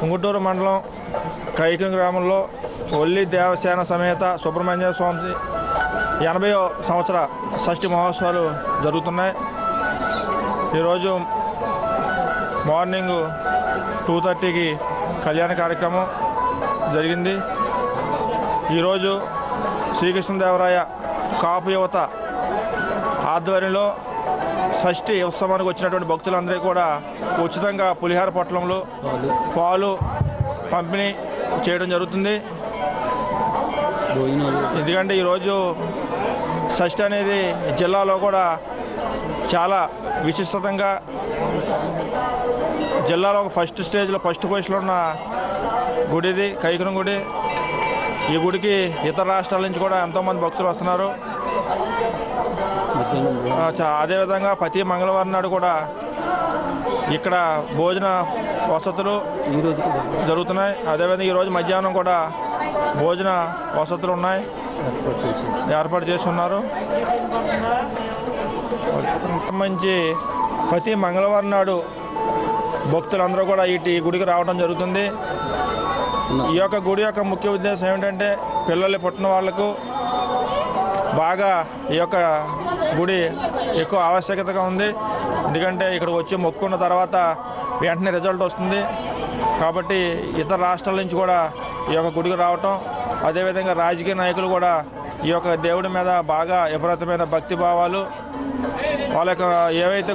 ఉంగుటూరు మండలం కైకం గ్రామంలో ఒల్లి దేవసేన సమేత సుబ్రహ్మణ్య స్వామి 80వ సంవత్సర షష్ఠి మహోత్సవాలు జరుగుతున్నాయి. ఈరోజు మార్నింగ్ 2:30కి కళ్యాణ కార్యక్రమం జరిగింది. ఈరోజు శ్రీకృష్ణదేవరాయ కాపు యువత ఆధ్వర్యంలో షష్ఠి ఉత్సవానికి వచ్చినటువంటి భక్తులందరికీ కూడా ఉచితంగా పులిహార పొట్లంలో పాలు పంపిణీ చేయడం జరుగుతుంది. ఎందుకంటే ఈరోజు షష్ఠి అనేది జిల్లాలో కూడా చాలా విశిష్టంగా జిల్లాలో ఒక ఫస్ట్ స్టేజ్లో ఫస్ట్ పొజిషన్లో ఉన్న గుడి ఇది కైకురం గుడి. ఈ గుడికి ఇతర రాష్ట్రాల నుంచి కూడా ఎంతోమంది భక్తులు వస్తున్నారు. అదేవిధంగా ప్రతి మంగళవారం నాడు కూడా ఇక్కడ భోజన వసతులు జరుగుతున్నాయి. అదేవిధంగా ఈరోజు మధ్యాహ్నం కూడా భోజన వసతులు ఉన్నాయి, ఏర్పాటు చేస్తున్నారు. సంబంధించి ప్రతి మంగళవారం నాడు భక్తులందరూ కూడా ఈ గుడికి రావడం జరుగుతుంది. ఈ యొక్క గుడి యొక్క ముఖ్య ఉద్దేశం ఏమిటంటే పిల్లలు పుట్టిన వాళ్లకు బాగా ఈ యొక్క గుడి ఎక్కువ ఆవశ్యకతగా ఉంది. ఎందుకంటే ఇక్కడికి వచ్చి మొక్కున్న తర్వాత వెంటనే రిజల్ట్ వస్తుంది. కాబట్టి ఇతర రాష్ట్రాల నుంచి కూడా ఈ యొక్క గుడికి రావటం, అదేవిధంగా రాజకీయ నాయకులు కూడా ఈ యొక్క దేవుడి మీద బాగా విపరీతమైన భక్తి భావాలు వాళ్ళ యొక్క ఏవైతే